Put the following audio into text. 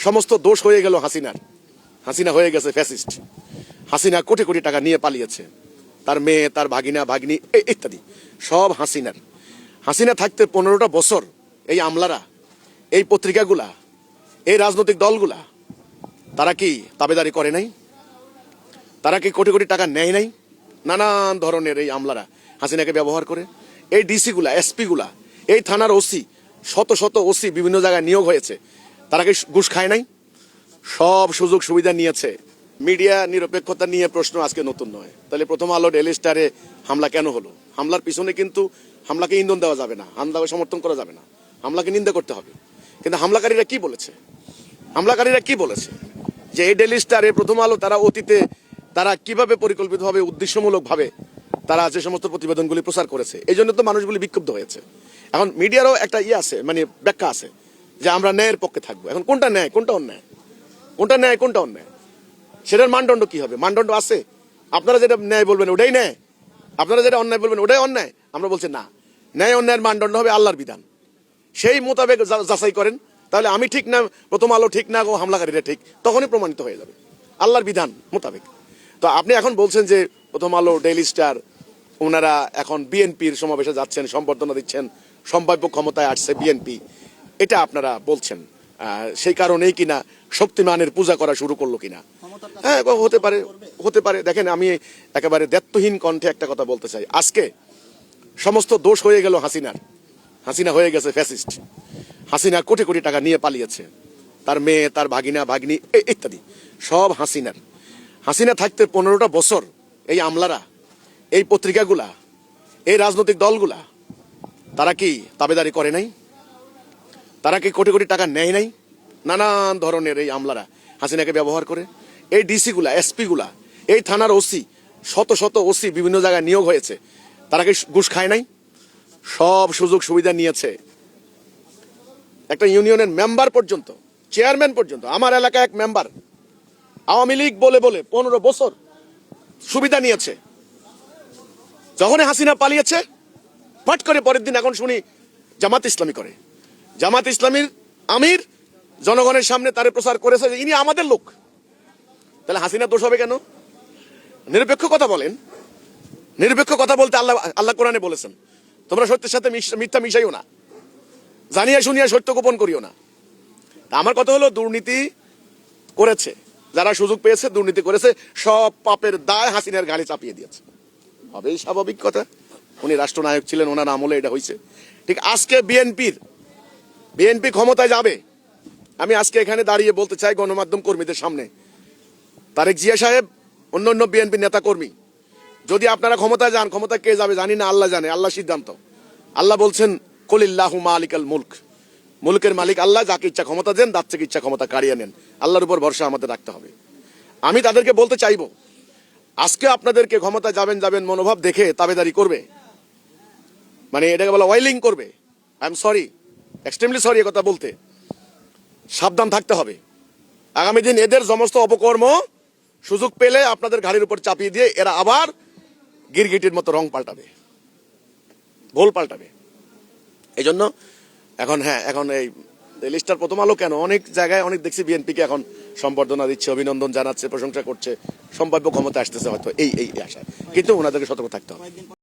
সমস্ত দোষ হয়ে গেল হাসিনার। হাসিনা হয়ে গেছে ফ্যাসিস্ট। হাসিনা কোটি কোটি টাকা নিয়ে পালিয়েছে, তার মেয়ে, তার ভাগিনা, ভাগ্নি ইত্যাদি সব হাসিনার। হাসিনা থাকতে 15টা বছর এই আমলারা, এই পত্রিকাগুলা, এই রাজনৈতিক দলগুলা তারা কি তাবেদারি করে নাই? তারা কি কোটি কোটি টাকা নেয় নাই? নানান ধরনের এই আমলারা হাসিনাকে ব্যবহার করে। এই ডিসি গুলা, এসপি গুলা, এই থানার ওসি, শত শত ওসি বিভিন্ন জায়গায় নিয়োগ হয়েছে, তারা কি ঘুষ খায় নাই? সব সুযোগ সুবিধা নিয়েছে। মিডিয়া নিরপেক্ষতা নিয়ে প্রশ্ন আজকে নতুন নয়। তাহলে প্রথম আলো, ডেইলি স্টারে হামলা কেন হলো? হামলার পিছনে কিন্তু হামলাকে ইন্ধন দেওয়া যাবে না, হামলাকে সমর্থন করা যাবে না, হামলাকে নিন্দা করতে হবে। কিন্তু হামলাকারীরা কি বলেছে? হামলাকারীরা কি বলেছে যে এই ডেইলি স্টারে, প্রথম আলো, তারা অতীতে তারা কিভাবে পরিকল্পিতভাবে, উদ্দেশ্যমূলকভাবে তারা যে সমস্ত প্রতিবেদনগুলি প্রচার করেছে, এই জন্য তো মানুষগুলি বিক্ষুব্ধ হয়েছে। এখন মিডিয়ারও একটা আছে, মানে ব্যাখ্যা আছে যে আমরা ন্যায়ের পক্ষে থাকবো। এখন কোনটা ন্যায়, কোনটা অন্যায়? কোনটা ন্যায়, কোনটা অন্যায়? সেটার মানদণ্ড কি হবে? মানদণ্ড আছে? আপনারা যেটা ন্যায় বলবেন ওটাই ন্যায়, আপনারা যেটা অন্যায় বলবেন ওটাই অন্যায়? আমরা বলছি না, ন্যায় অন্যায়ের মানদণ্ড হবে আল্লাহর বিধান, সেই মোতাবেক যাচাই করেন। তাহলে আমি ঠিক না, প্রথম আলো ঠিক না, ও হামলাকারীরা ঠিক, তখনই প্রমাণিত হয়ে যাবে আল্লাহর বিধান মোতাবেক। তো আপনি এখন বলছেন যে প্রথম আলো, ডেইলি স্টার ওনারা এখন বিএনপির সমাবেশে যাচ্ছেন, সম্বর্ধনা দিচ্ছেন, সম্ভাব্য ক্ষমতায় আসছে বিএনপি, এটা আপনারা বলছেন। সেই কারণেই কিনা শক্তিমানের পূজা করা শুরু করলো কিনা? হ্যাঁ, হতে পারে, হতে পারে। দেখেন, আমি একেবারে দ্ব্যর্থহীন কণ্ঠে একটা কথা বলতে চাই। আজকে সমস্ত দোষ হয়ে গেল হাসিনার। হাসিনা হয়ে গেছে ফ্যাসিস্ট। হাসিনা কোটি কোটি টাকা নিয়ে পালিয়েছে, তার মেয়ে, তার ভাগিনা, ভাগ্নি ইত্যাদি সব হাসিনার। হাসিনা থাকতে 15টা বছর এই আমলারা, এই পত্রিকাগুলা, এই রাজনৈতিক দলগুলা তারা কি তাবেদারি করে নাই? তারা কি কোটি কোটি টাকা নেয় নাই? নানান ধরনের এই আমলারা হাসিনাকে ব্যবহার করে। এই ডিসি গুলা, এসপি গুলা, এই থানার ওসি, শত শত ওসি বিভিন্ন জায়গায় নিয়োগ হয়েছে, তারা কি ঘুষ খায় নাই? সব সুযোগ সুবিধা নিয়েছে। একটা ইউনিয়নের মেম্বার পর্যন্ত, চেয়ারম্যান পর্যন্ত, আমার এলাকায় এক মেম্বার আওয়ামী লীগ বলে বলে 15 বছর সুবিধা নিয়েছে। যখনই হাসিনা পালিয়েছে, ফট করে পরের দিন এখন শুনি জামাত ইসলামী করে। জামাত ইসলামীর আমির জনগণের সামনে তারে প্রচার করেছে যে ইনি আমাদের লোক। তাহলে হাসিনা দোষ হবে কেন? নিরপেক্ষ কথা বলেন। নিরপেক্ষ কথা বলতে আল্লাহ কোরআনে বলেছেন, তোমরা সত্যের সাথে মিথ্যা মিশাইও না, জানিয়া শুনিয়া সত্য গোপন করিও না। আমার কথা হলো, দুর্নীতি করেছে যারা, সুযোগ পেয়েছে দুর্নীতি করেছে, সব পাপের দায় হাসিনার ঘাড়ে চাপিয়ে দিয়েছে। হবেই স্বাভাবিক কথা, উনি রাষ্ট্রনায়ক ছিলেন, ওনার আমলে এটা হয়েছে। ঠিক আজকে বিএনপি ক্ষমতায় যাবে। আমি আজকে এখানে দাঁড়িয়ে বলতে চাই গণমাধ্যম কর্মীদের সামনে, তারেক জিয়া সাহেব, অন্য বিএনপি নেতা কর্মী, যদি আপনারা ক্ষমতায় যান, ক্ষমতা কে যাবে জানি না, আল্লাহ জানে, আল্লাহ সিদ্ধান্ত। আল্লাহ বলছেন, কুলিল্লাহু মালিকাল মুলক, মুলকের মালিক আল্লাহ, যাকে ইচ্ছা ক্ষমতা দেন, যার থেকে ইচ্ছা ক্ষমতা কাড়িয়ে নেন। আল্লাহর উপর ভরসা আমাদের রাখতে হবে। আমি তাদেরকে বলতে চাইবো, আজকে আপনাদেরকে ক্ষমতায় যাবেন মনোভাব দেখে তাবেদারি করবে, মানে এটাকে বলা ওয়াইলিং করবে। I am sorry, extremely sorry কথা বলতে। সাবধান থাকতে হবে। আগামী দিন এদের সমস্ত অপকর্ম সুযোগ পেলে আপনাদের ঘাড়ির উপর চাপিয়ে দিয়ে এরা আবার গিরগিটির মতো রং পাল্টাবে, ভোল পাল্টাবে। এই জন্য এখন এই লিস্টার, প্রথম আলো কেন, অনেক জায়গায় অনেক দেখছি বিএনপিকে এখন সম্বর্ধনা দিচ্ছে, অভিনন্দন জানাচ্ছে, প্রশংসা করছে, সম্ভাব্য ক্ষমতা আসতেছে হয়তো এই আশায়। কিন্তু ওনাদেরকে সতর্ক থাকতে হবে।